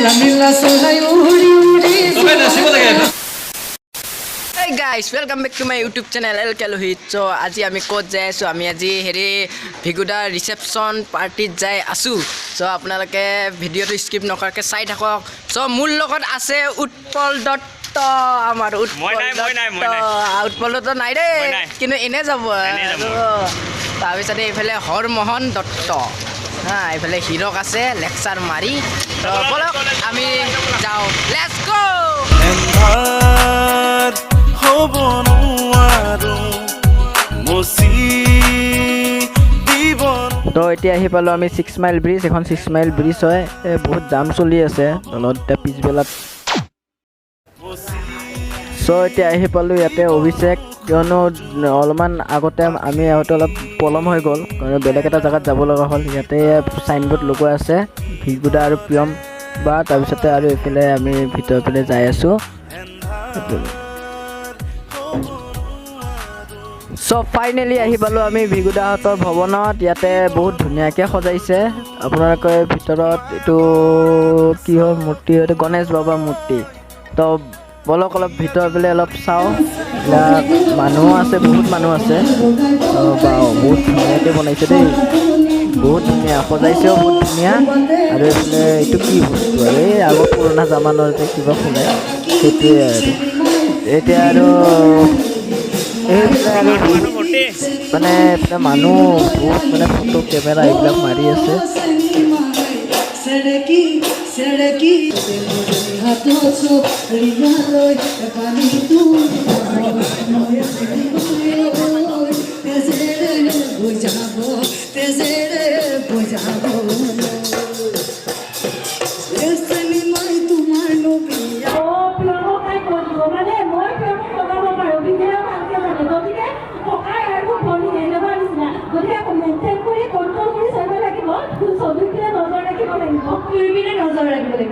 Hey guys, welcome back to my YouTube channel LK Lohit. So আজি আমি ক'ত যাই আছো আমি আজি হেৰি ভিগুদা ৰিসেপশন পাৰ্টিত যাই আছো সো আপোনালোকে ভিডিওটো স্কিপ নকৰাকে চাই থাকক সো মোৰ লগত আছে উৎপল দত্ত আমাৰ উৎপল দত্ত নাই দে কিন্তু এনে যাব তাৰপিছতে এইফালে হৰমোহন দত্ত হা এইফালে হিৰক আছে লেকচাৰ মাৰি তো বলক আমি যাও লেটস গো তো এতিয়া আহি পালোঁ আমি 6 মাইল ব্ৰিজ এখন 6 মাইল ব্ৰিজ হয় বহুত জাম চলি আছে তলত এতিয়া পিছবেলাত সো এতিয়া আহি পালোঁ ইয়াতে অভিষেক কিয়নো অলপমান আগতে আমি আহোঁতে অলপ পলম হৈ গ'ল কাৰণ বেলেগ এটা জেগাত যাব লগা হ'ল ইয়াতে চাইনবোৰ্ড লগোৱা আছে ভিগুদা আৰু প্ৰিয়ম বা তাৰপিছতে আৰু এইফালে আমি ভিতৰৰ ফালে যাই আছোঁ সো ফাইনেলি আহি পালোঁ আমি ভিগুদাহঁতৰ ভৱনত ইয়াতে বহুত ধুনীয়াকৈ সজাইছে আপোনালোকে ভিতৰত এইটো কি হয় মূৰ্তি এইটো গণেশ বাবাৰ মূৰ্তি তো বলক অলপ ভিতৰৰ ফালে অলপ চাওঁ মানুহ আছে বহুত মানুহ আছে বা বহুত ধুনীয়াকৈ বনাইছে দেই বহুত ধুনীয়া সজাইছেও বহুত ধুনীয়া আৰু এইফালে এইটো কি বস্তু আৰু এই আগৰ পুৰণা জামানৰ যে কিবা সজায় সেইটোৱে আৰু এতিয়া আৰু মানে এইফালে মানুহ বহুত মানে ফটো কেমেৰা এইবিলাক মাৰি আছে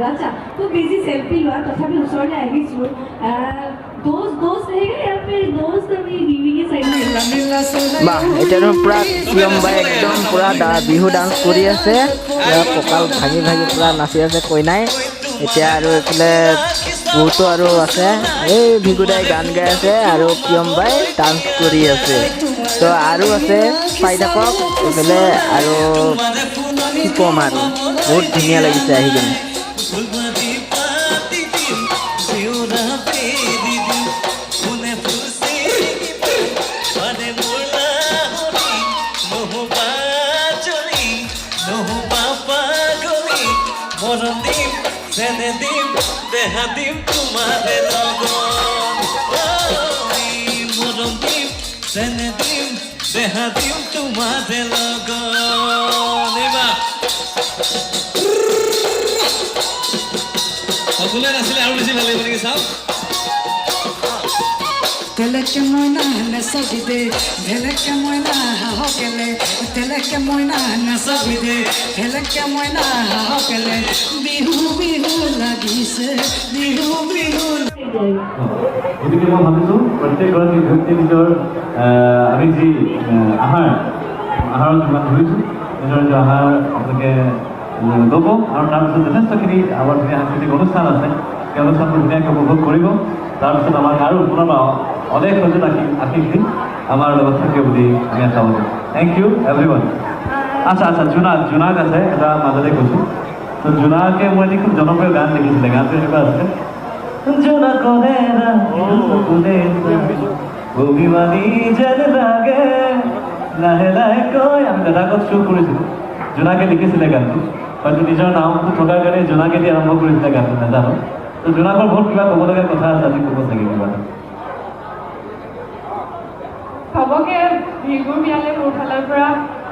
अच्छा तो बिजी सेल्फी हुआ तथापि उसरले आइछु दोस्त रहेगा या फिर दोस्त अभी बीवी के साइड में বাহ এটা পুরা প্ৰিয়ম বাই একদম পুৰা বিহু ডান্স কৰি আছে কঁকাল ভাঙি ভাঙি পুৰা নাচি আছে কইনাই এতিয়া আৰু এইফালে বহুতো আৰু আছে এই ভিগুদাই গান গাই আছে আৰু প্ৰিয়ম বাই ডান্স কৰি আছে তো আৰু আছে চাই থাকক এইফালে আৰু কি কম আৰু বহুত ধুনীয়া লাগিছে আহি কিনে দেহাদিম তোমাৰে লগন মৰম দিম সেনে দিম দেহাদিম তোমাৰে লগন এবা সকলে নাছিলে আৰু বেছি ভাল লাগিব নেকি চাও তেলেকে ময়না নেচবি দে ভেলেকে ময়না হাহকেলে তেলেকে ময়না নেচবি দে ভেলেকে ময়না হাহকেলে বিহু বিহু লাগিছে বিহু বিহু গতিকে মই ভাবিছোঁ প্ৰত্যেকগৰাকী ব্যক্তি নিজৰ আমি যি আহাৰত যিমান ধৰিছোঁ নিজৰ নিজৰ আহাৰ আপোনালোকে ল'ব আৰু তাৰপিছত যথেষ্টখিনি আমাৰ ধুনীয়া সাংস্কৃতিক অনুষ্ঠান আছে সেই অনুষ্ঠানবোৰ ধুনীয়াকৈ উপভোগ কৰিব তাৰপিছত আমাক আৰু পুনৰ অনেক নতুন আশীষ দিন আমাৰ লগত থাকে বুলি আমি আশা কৰোঁ থেংক ইউ এভৰিৱান আচ্ছা জোনাক আছে এটা মাজতে কৈছোঁ তো জোনাকে মই এটি খুব জনপ্ৰিয় গান লিখিছিলে গানটো এনেকুৱা আছে জোনাকনে অভিমানী যেন লাগে লাহে লাহে কৈ আমি দাদাকত শ্ব' কৰিছিলোঁ জোনাকে লিখিছিলে গানটো হয়তো নিজৰ নামটো থকাৰ কাৰণে জোনাকে দি আৰম্ভ কৰিছিলে গানটো নাজানো তো জোনাকৰ বহুত কিবা ক'বলগীয়া কথা আছে আজি ক'ব চাগে কিবা সবকে ভিগুৰ বিয়ালে মোৰ ফালৰ পৰা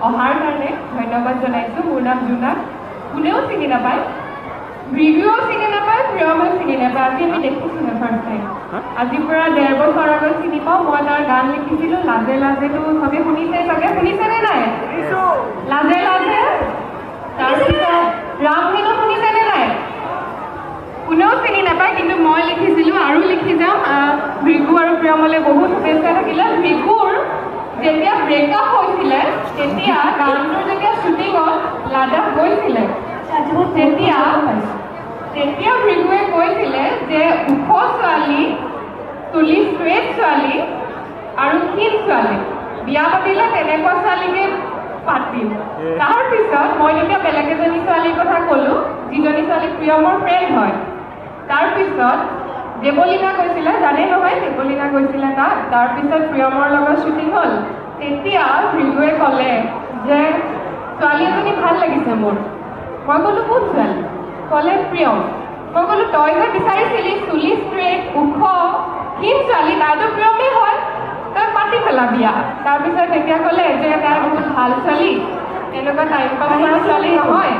অহাৰ কাৰণে ধন্যবাদ জনাইছোঁ মোৰ নাম জোনাক কোনেও চিনি নাপায় ভিগুও চিনি নাপায় প্ৰিয়মো চিনি নাপায় আজি আমি দেখিছোঁ না ফাৰ্ষ্ট টাইম আজিৰ পৰা 1.5 বছৰ আগত চিনি পাওঁ মই তাৰ গান লিখিছিলোঁ লাজে লাজেটো চবে শুনিছেনে নাই লাজে লাজে তাৰপিছত ৰামধেনু শুনিছেনে নাই কোনেও চিনি নাপায় কিন্তু মই লিখিছিলোঁ আৰু লিখি যাম ভিগু আৰু প্ৰিয়মলৈ বহুত শুভেচ্ছা থাকিলে ভিগুৰ যেতিয়া ব্ৰেকআপ হৈছিলে তেতিয়া গানটোৰ যেতিয়া শ্বুটিঙত লাডাখ গৈছিলে তেতিয়া ওখ ছোৱালী, চুলি ষ্ট্ৰেট ছোৱালী আৰু ক্ষীণ ছোৱালী বিয়া পাতিলে তেনেকুৱা ছোৱালীকে পাতিম। তাৰপিছত মই তেতিয়া বেলেগ এজনী ছোৱালীৰ কথা ক'লোঁ, যিজনী ছোৱালী প্ৰিয়মৰ ফ্ৰেণ্ড হয়। তাৰপিছত দেৱলীনা গৈছিলে, জানে নহয় দেৱলীনা গৈছিলে তাত। তাৰপিছত প্ৰিয়মৰ লগত শ্বুটিং হ'ল। তেতিয়া ভৃগুৱে ক'লে যে ছোৱালী এজনী ভাল লাগিছে মোৰ। মই ক'লোঁ কোন ছোৱালী? ক'লে প্ৰিয়ম। মই ক'লোঁ তই যে বিচাৰিছিলি চুলি ষ্ট্ৰেট ওখ ক্ষীণ ছোৱালী, তাইতো প্ৰিয়মেই হয়, তই পাতি পেলা বিয়া। তাৰপিছত তেতিয়া ক'লে যে তাই বহুত ভাল ছোৱালী, এনেকুৱা টাইম পাছ কৰা ছোৱালী নহয়।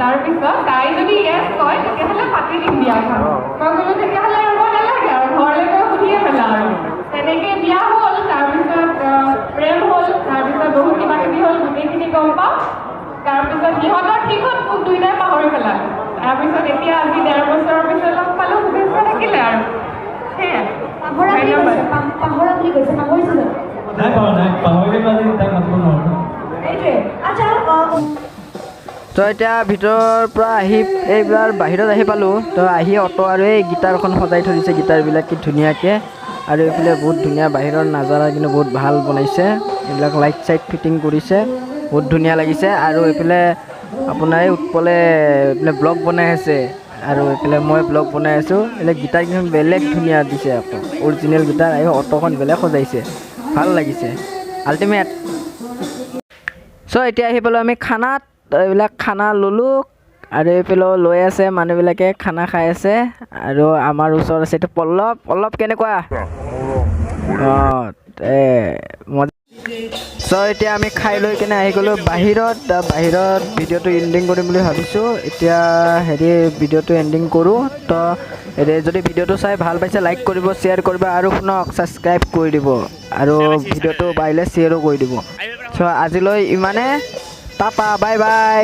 তাৰপিছত তাই যদি য়েছ কয় তেতিয়াহ'লে পাতি দিম বিয়াখন। মই ক'লোঁ তেতিয়াহ'লে ৰ'ব নালাগে আৰু ঘৰলৈ গৈ সুধিয়ে পেলা আৰু। তেনেকৈ বিয়া হ'ল। তাৰপিছত প্ৰেম হ'ল। তাৰপিছত বহুত কিবা কিবি হ'ল, গোটেইখিনি গম পাওঁ। তাৰপিছত সিহঁতৰ ঠিক হ'ল, মোক দুইটাই পাহৰি পেলালে। তাৰপিছত এতিয়া আজি 1.5 বছৰৰ পিছত লগ পালোঁ, শুভেচ্ছা থাকিলে আৰু সেয়াই। পাহৰা বুলি কৈছে, পাহৰিছিলে নাই পাহৰিলে আজি তাইক মাতিব নোৱাৰোঁ। এইটোৱে। আচ্ছা, তো এতিয়া ভিতৰৰ পৰা আহি এইবাৰ বাহিৰত আহি পালোঁ। তো আহি অটো আৰু এই গিটাৰখন সজাই থৈ দিছে, গিটাৰবিলাক কি ধুনীয়াকৈ। আৰু এইফালে বহুত ধুনীয়া বাহিৰৰ নাজাৰা কিন্তু বহুত ভাল বনাইছে। এইবিলাক লাইট চাইট ফিটিং কৰিছে, বহুত ধুনীয়া লাগিছে। আৰু এইফালে আপোনাৰ এই উৎপলে এইফালে ব্লগ বনাই আছে, আৰু এইফালে মই ব্লগ বনাই আছোঁ। এইবিলাক গিটাৰকেইখন বেলেগ ধুনীয়া দিছে, আকৌ অৰিজিনেল গিটাৰ। এই অটোখন বেলেগ সজাইছে, ভাল লাগিছে, আল্টিমেট। চ' এতিয়া আহি পালোঁ আমি খানাত। এইবিলাক খানা ল'লোঁ, আৰু এইফালেও লৈ আছে মানুহবিলাকে খানা খাই আছে। আৰু আমাৰ ওচৰত আছে এইটো পল্লৱ কেনেকুৱা? মজা। চ' এতিয়া আমি খাই লৈ কিনে আহি গ'লোঁ বাহিৰত ভিডিঅ'টো এণ্ডিং কৰিম বুলি ভাবিছোঁ। এতিয়া ভিডিঅ'টো এণ্ডিং কৰোঁ। তো যদি ভিডিঅ'টো চাই ভাল পাইছে লাইক কৰিব, শ্বেয়াৰ কৰিব, আৰু শুনক ছাবস্ক্ৰাইব কৰি দিব, আৰু ভিডিঅ'টো পাৰিলে শ্বেয়াৰো কৰি দিব। চ' আজিলৈ ইমানে, টাটা, বাই বাই।